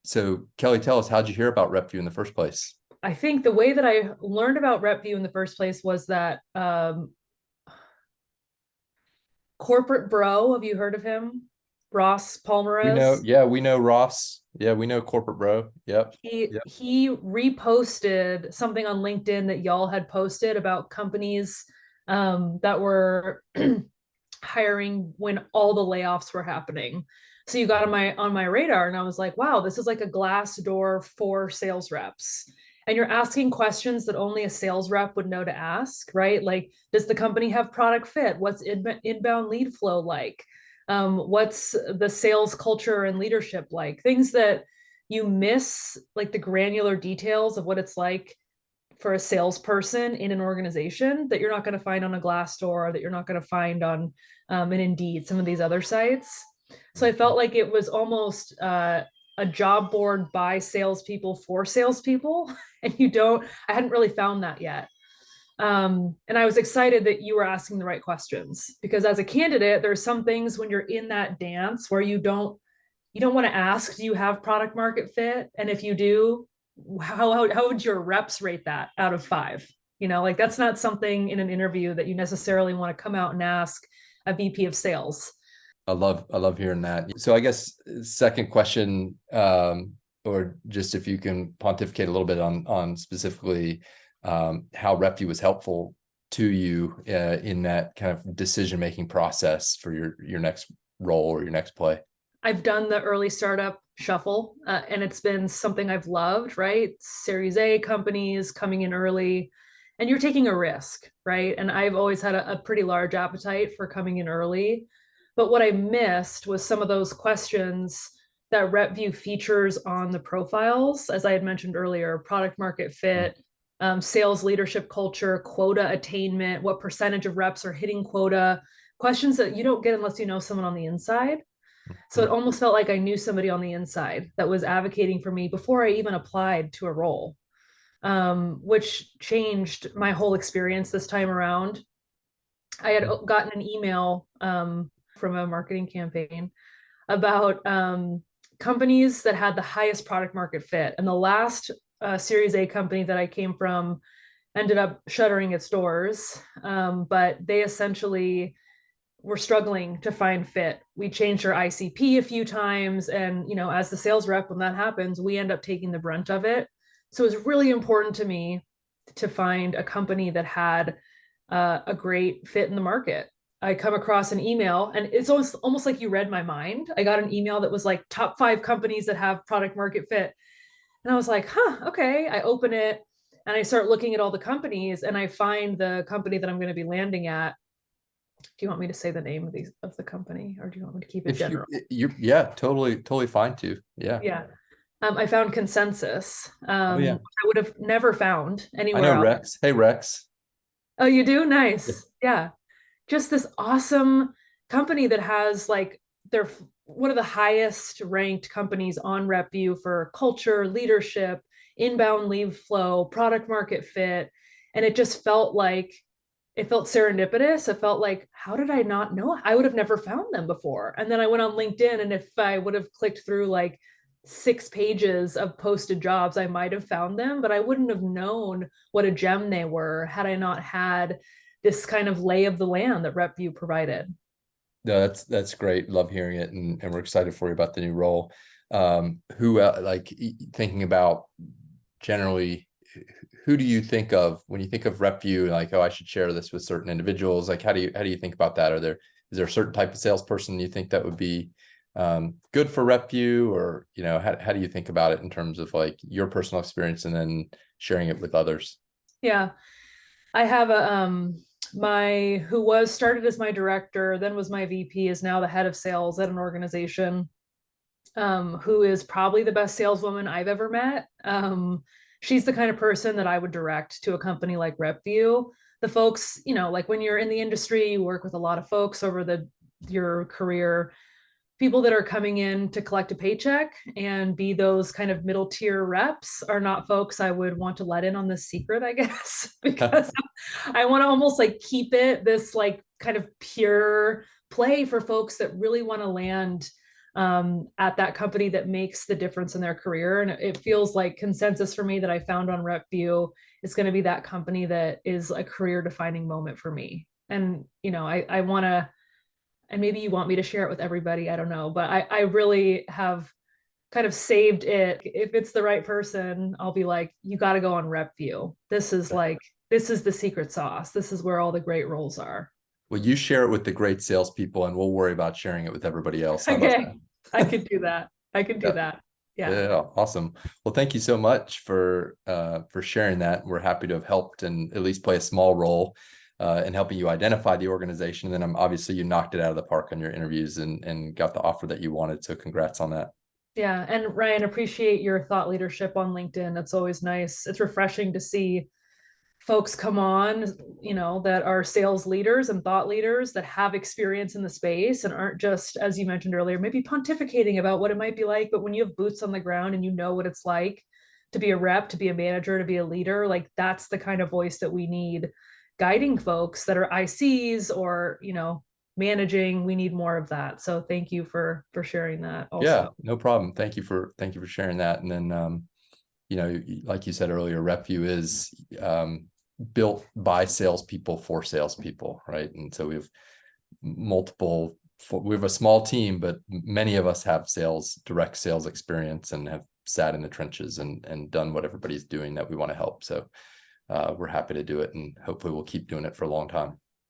So Kelly, tell us, how'd you hear about RepVue in the first place? I think the way that I learned about RepVue in the first place was that corporate bro. Have you heard of him? Ross We know, Palmerez. yeah, we know Ross. Yeah, we know Corporate Bro. Yep. He Yep. he reposted something on LinkedIn that y'all had posted about companies that were hiring when all the layoffs were happening. So you got on my radar, and I was like, wow, this is like a glass door for sales reps. And you're asking questions that only a sales rep would know to ask, right? Like, does the company have product fit? What's inbound lead flow like? What's the sales culture and leadership like? Things that you miss, like the granular details of what it's like for a salesperson in an organization that you're not going to find on a Glassdoor, that you're not going to find on an Indeed, some of these other sites. So I felt like it was almost a job board by salespeople for salespeople, and I hadn't really found that yet. And I was excited that you were asking the right questions because as a candidate, there's some things when you're in that dance where you don't want to ask, do you have product market fit? And if you do, how would your reps rate that out of five? Like that's not something in an interview that you necessarily want to come out and ask a VP of sales. I love hearing that. So I guess second question, or just if you can pontificate a little bit on specifically how RepVue was helpful to you in that kind of decision-making process for your next role or your next play. I've done the early startup shuffle, and it's been something I've loved, right? Series A companies coming in early, and you're taking a risk, right? And I've always had a pretty large appetite for coming in early. But what I missed was some of those questions that RepVue features on the profiles, as I had mentioned earlier, product market fit, sales leadership culture, quota attainment, what percentage of reps are hitting quota, questions that you don't get unless you know someone on the inside. So it almost felt like I knew somebody on the inside that was advocating for me before I even applied to a role, which changed my whole experience this time around. I had gotten an email from a marketing campaign about companies that had the highest product market fit. And the last Series A company that I came from ended up shuttering its doors. But they essentially were struggling to find fit. We changed our ICP a few times. And, as the sales rep, when that happens, we end up taking the brunt of it. So it was really important to me to find a company that had a great fit in the market. I come across an email, and it's almost like you read my mind. I got an email that was like top 5 companies that have product market fit. And I was like, huh, okay. I open it and I start looking at all the companies, and I find the company that I'm going to be landing at. Do you want me to say the name of the company, or do you want me to keep it If general? yeah, totally fine to. Yeah. Yeah. I found Consensus, Oh yeah. which I would have never found I anywhere know else. Rex. Hey Rex. Oh, you do? Yeah. Nice. Yeah. Just this awesome company that has like they're one of the highest ranked companies on RepVue for culture, leadership, inbound lead flow, product market fit. And it felt serendipitous. It felt like, how did I not know? I would have never found them before. And then I went on LinkedIn, and if I would have clicked through like 6 pages of posted jobs, I might have found them, but I wouldn't have known what a gem they were had I not had this kind of lay of the land that RepVue provided. No, that's great. Love hearing it, and we're excited for you about the new role. Who thinking about generally, who do you think of when you think of RepVue? Like, oh, I should share this with certain individuals. Like, how do you think about that? Is there a certain type of salesperson you think that would be good for RepVue, or how do you think about it in terms of like your personal experience and then sharing it with others? Yeah. I have a my who was started as my director, then was my VP, is now the head of sales at an organization, who is probably the best saleswoman I've ever met. She's the kind of person that I would direct to a company like RepVue. The folks, like when you're in the industry, you work with a lot of folks over your career. People that are coming in to collect a paycheck and be those kind of middle tier reps are not folks I would want to let in on this secret, I guess, because I want to almost like keep it this like kind of pure play for folks that really want to land at that company that makes the difference in their career. And it feels like consensus for me that I found on RepVue is going to be that company that is a career defining moment for me. And, you know, I want to, and maybe you want me to share it with everybody. I don't know, but I really have kind of saved it. If it's the right person, I'll be like, you got to go on RepVue. This is the secret sauce. This is where all the great roles are. Well, you share it with the great salespeople, and we'll worry about sharing it with everybody else. How about Okay. that? I could do that. I could do Yeah. that. Yeah. Yeah, awesome. Well, thank you so much for sharing that. We're happy to have helped and at least play a small role in helping you identify the organization. And then obviously you knocked it out of the park on your interviews and got the offer that you wanted. So congrats on that. Yeah. And Ryan, appreciate your thought leadership on LinkedIn. That's always nice. It's refreshing to see folks come on, you know, that are sales leaders and thought leaders that have experience in the space and aren't just, as you mentioned earlier, maybe pontificating about what it might be like. But when you have boots on the ground and you know what it's like to be a rep, to be a manager, to be a leader, like that's the kind of voice that we need guiding folks that are ICs or, you know, managing. We need more of that. So thank you for sharing that Yeah, also. no problem. Thank you for sharing that. And then you know, like you said earlier, RepVue is built by salespeople for salespeople, right? And so we have a small team, but many of us have direct sales experience and have sat in the trenches and done what everybody's doing that we want to help. So we're happy to do it, and hopefully we'll keep doing it for a long time.